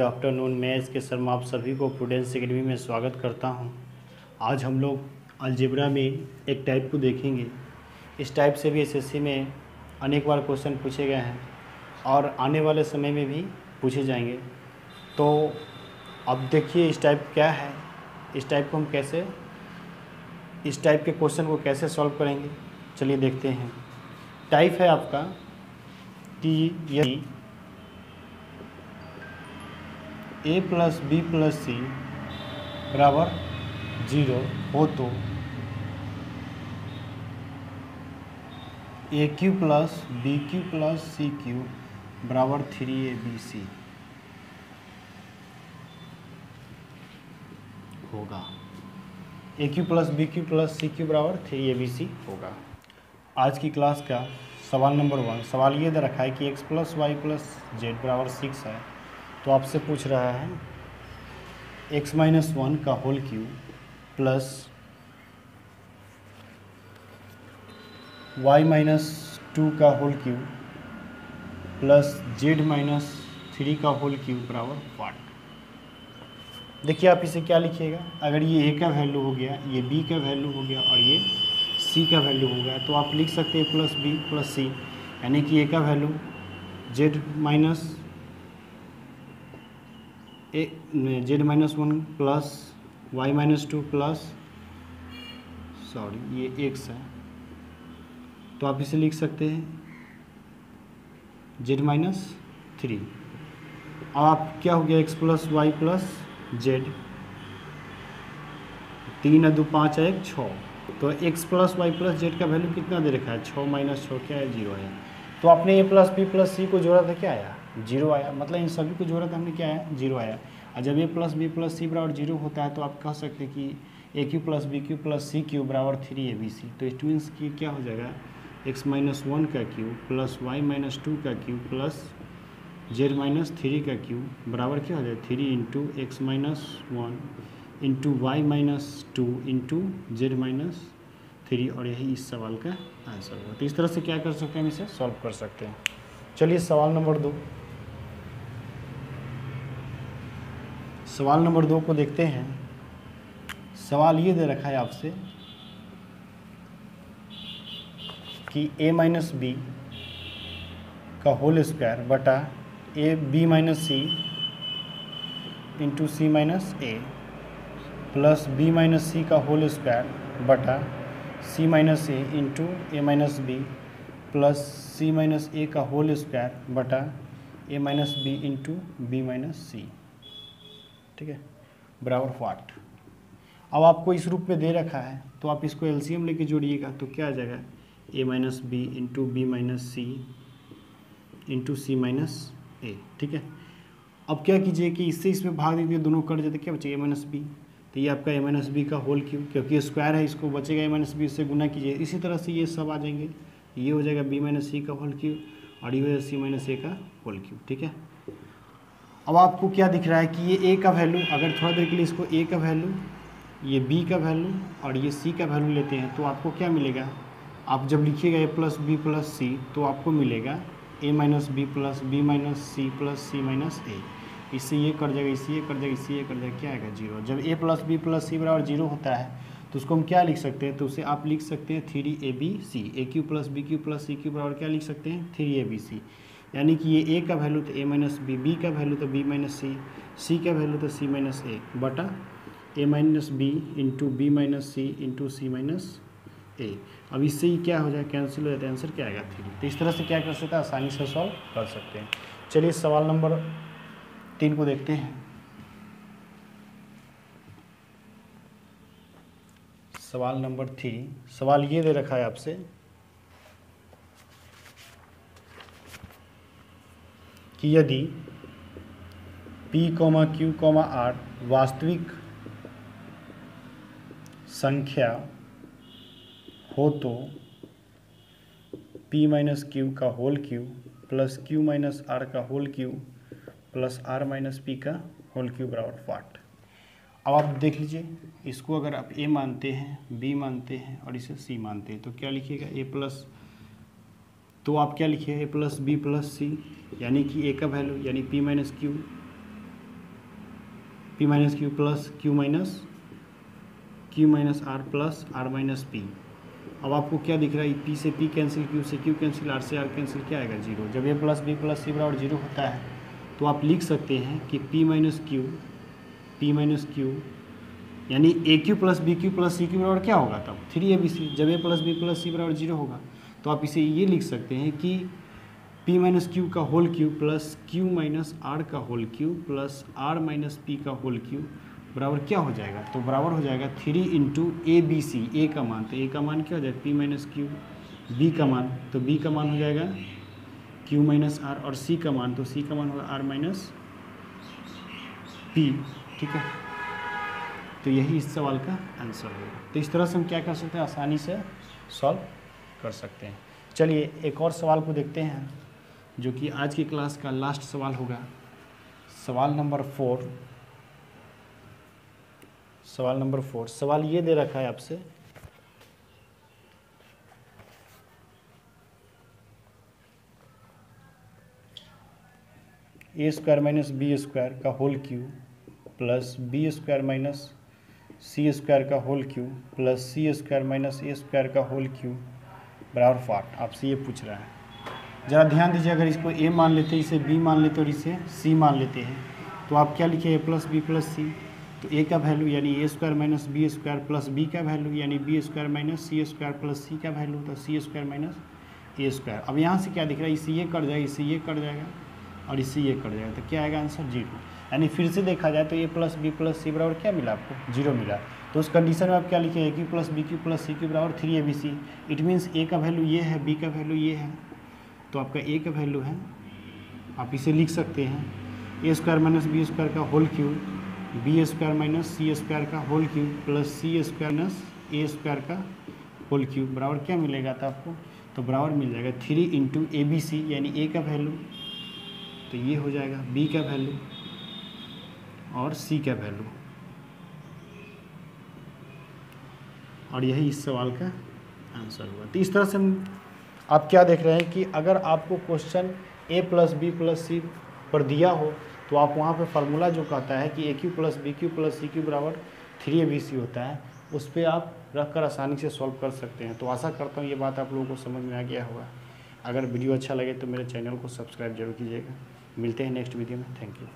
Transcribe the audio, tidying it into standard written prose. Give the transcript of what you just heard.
Afternoon. मैं इसके sir में आप सभी को प्रूडेंस एकेडमी में स्वागत करता हूं। आज हम लोग अलजेब्रा में एक टाइप को देखेंगे। इस टाइप से भी एसएससी में अनेक बार क्वेश्चन पूछे गए हैं और आने वाले समय में भी पूछे जाएंगे। तो अब देखिए इस टाइप क्या है, इस टाइप को हम कैसे, इस टाइप के क्वेश्चन को कैसे सॉल्व करेंगे, चलिए देखते हैं। टाइप है आपका कि यदि a plus B plus C बराबर 0 हो तो A cube plus B cube plus C cube बराबर 3abc होगा। A cube plus B cube plus C cube बराबर 3abc होगा। आज की क्लास का सवाल नंबर 1, सवाल ये दे रखा है कि x plus Y plus Z बराबर 6 है। तो आपसे पूछ रहा है x माइनस 1 का whole cube plus y minus 2 का whole cube plus z minus 3 का होल क्यूब बराबर 8। देखिए आप इसे क्या लिखिएगा, अगर ये a का वैल्यू हो गया, ये b का वैल्यू हो गया और ये c का वैल्यू हो गया, तो आप लिख सकते हैं प्लस b प्लस c, यानी कि a का value z minus 1 plus y minus 2 plus ये x है, तो आप इसे लिख सकते हैं z माइनस 3। अब आप क्या हो गया x plus Y plus Z, 3 2 5 1 6, तो x plus Y plus Z का वैल्यू कितना दे रखा है, 6 माइनस 6 क्या है, 0 है। तो आपने a प्लस बी प्लस सी को जोड़ा था, क्या आया, 0 आया। मतलब इन सभी को जोड़ा था हमने, क्या आया, 0 आया। और जब a plus B plus C बराबर 0 होता है तो आप कह सकते हैं कि A cube plus B cube plus C cube बराबर 3abc। तो इस ट्विंस की क्या हो जाएगा, x माइनस 1 का क्यूब प्लस वाई माइनस 2 का क्यूब प्लस जेड माइनस 3 का क्यूब बराबर क्या हो जाएगा, 3 into X minus 1 into Y minus 2 into Z minus 3, और यही इस सवाल का आंसर होगा। तो इस तरह से क्या कर सकते हैं, हम इसे सॉल्व कर सकते हैं। चलिए सवाल नंबर 2, सवाल नंबर 2 को देखते हैं। सवाल ये दे रखा है आपसे कि a माइनस बी का होल स्क्वायर बटा A B minus C into C minus A plus B minus C का होल स्क्वायर बटा C minus A into A minus B plus C minus A का होल स्क्वायर बटा A minus B into B minus C, ठीक है, बराबर 8। अब आपको इस रूप में दे रखा है तो आप इसको एलसीएम लेके जोड़िएगा तो क्या आ जाएगा, A minus B into B minus C into C minus A, ठीक है। अब क्या कीजिए कि इससे इसमें भाग दीजिए, दोनों कट जाते, क्या बचेगा, ए माइनस बी। तो ये आपका ए माइनस बी का होल क्यूब, क्योंकि स्क्वायर है, इसको बचेगा ए माइनस बी, इससे गुना कीजिए। इसी तरह से ये सब आ जाएंगे, ये हो जाएगा बी माइनस सी का होल क्यूब और ये हो जाएगा सी माइनस ए का होल क्यूब, ठीक है। अब आपको क्या दिख रहा है कि ये a का वैल्यू, अगर थोड़ा देर के लिए इसको a का वैल्यू, ये b का वैल्यू और ये c का वैल्यू लेते हैं तो आपको क्या मिलेगा, आप जब लिखिएगा a plus B plus C तो आपको मिलेगा a minus B plus B minus C plus C minus A. इससे ये कट जाएगा, इससे ये कट जाएगा, इससे ये कट जाएगा, क्या आएगा, 0। जब a plus B plus C बराबर 0 होता है तो उसको हम क्या लिख सकते हैं, तो उसे आप लिख सकते हैं 3abc। A cube plus B cube plus C cube बराबर क्या लिख सकते हैं, 3abc। यानी कि ये a का वैल्यू तो a माइनस बी, बी का वैल्यू तो b माइनस सी, सी का वैल्यू तो c माइनस ए बटा a minus B into B minus C into C minus A. अब इससे ही क्या हो जाए, कैंसिल हो जाता है, आंसर क्या आएगा, 3। तो इस तरह से क्या कर सकते हैं, आसानी से सॉल्व कर सकते हैं। चलिए सवाल नंबर 3 को देखते हैं। सवाल नंबर 3, सवाल ये दे रखा है आपसे कि यदि p, q, r वास्तविक संख्या हो तो p माइनस क्यू का whole cube plus q minus r का whole cube plus r minus p का होल क्यूब बराबर 8। अब आप देख लीजिए, इसको अगर आप a मानते हैं, b मानते हैं और इसे c मानते हैं तो क्या लिखिएगा, a प्लस, तो आप क्या लिखिए, a plus B plus C, यानी कि a का वैल्यू यानी p minus Q P minus Q plus Q minus R plus R minus P. अब आपको क्या दिख रहा है, पी से पी कैंसिल, क्यू से क्यू कैंसिल, आर से आर कैंसिल, क्या आएगा 0। जब A plus B plus C बराबर 0 होता है तो आप लिख सकते हैं कि पी माइनस क्यू यानी A cube plus B cube plus C cube बराबर क्या होगा तब 3abc। जब A plus B plus C बराबर 0 होगा तो आप इसे ये लिख सकते हैं कि पी माइनस क्यू का whole cube plus Q minus R का whole cube plus R minus P का होल क्यूब बराबर क्या हो जाएगा, तो बराबर हो जाएगा 3 इंटू ABC। ए का मान, तो ए का मान क्या हो जाएगा पी माइनस क्यू, बी का मान, तो बी का मान हो जाएगा क्यू माइनस आर, और सी का मान, तो सी का मान होगा आर माइनस पी। ठीक है, तो यही इस सवाल का आंसर होगा। तो इस तरह से हम क्या कर सकते हैं, आसानी से सॉल्व कर सकते हैं। चलिए एक और सवाल को देखते हैं जो कि आज की क्लास का लास्ट सवाल होगा। सवाल नंबर 4। सवाल ये दे रखा है आपसे, A square minus B square का whole cube plus B square minus C square का whole cube plus C square minus A square का होल क्यूब बराबर 5। आपसे ये पूछ रहा है। ज़रा ध्यान दीजिए, अगर इसको ए मान लेते हैं, इसे बी मान लेते और इसे सी मान लेते हैं तो आप क्या लिखे, A plus B plus C. तो ए का वैल्यू यानी A square minus B square plus B का वैल्यू यानी B square minus C square plus C का वैल्यू, तो C square minus A square. अब यहाँ से क्या दिख रहा है, इससे ये कट जाएगा, इससे ये कट जाएगा और इससे ये कट जाएगा, तो क्या आएगा आंसर 0। यानी फिर से देखा जाए तो ए प्लस बी प्लस सी बराबर क्या मिला आपको, 0 मिला। तो उस कंडीशन में आप क्या लिखे, A cube plus B cube plus C cube बराबर 3abc। इट मीन्स ए का वैल्यू ये है, बी का वैल्यू ये है, तो आपका ए का वैल्यू है, आप इसे लिख सकते हैं A square minus B square का whole cube, B square minus C square का whole cube plus C square minus A square का होल क्यूब बराबर क्या मिलेगा था आपको, तो बराबर मिल जाएगा 3 इंटू ABC यानी ए का वैल्यू, तो ये हो जाएगा बी का वैल्यू और सी का वैल्यू, और यही इस सवाल का आंसर हुआ। तो इस तरह से आप क्या देख रहे हैं कि अगर आपको क्वेश्चन ए प्लस बी प्लस सी पर दिया हो तो आप वहाँ पे फार्मूला जो कहता है कि A cube plus B cube plus C cube बराबर 3abc होता है, उस पर आप रख कर आसानी से सॉल्व कर सकते हैं। तो आशा करता हूँ ये बात आप लोगों को समझ में आ गया होगा। अगर वीडियो अच्छा लगे तो मेरे चैनल को सब्सक्राइब जरूर कीजिएगा। मिलते हैं नेक्स्ट वीडियो में। Thank you.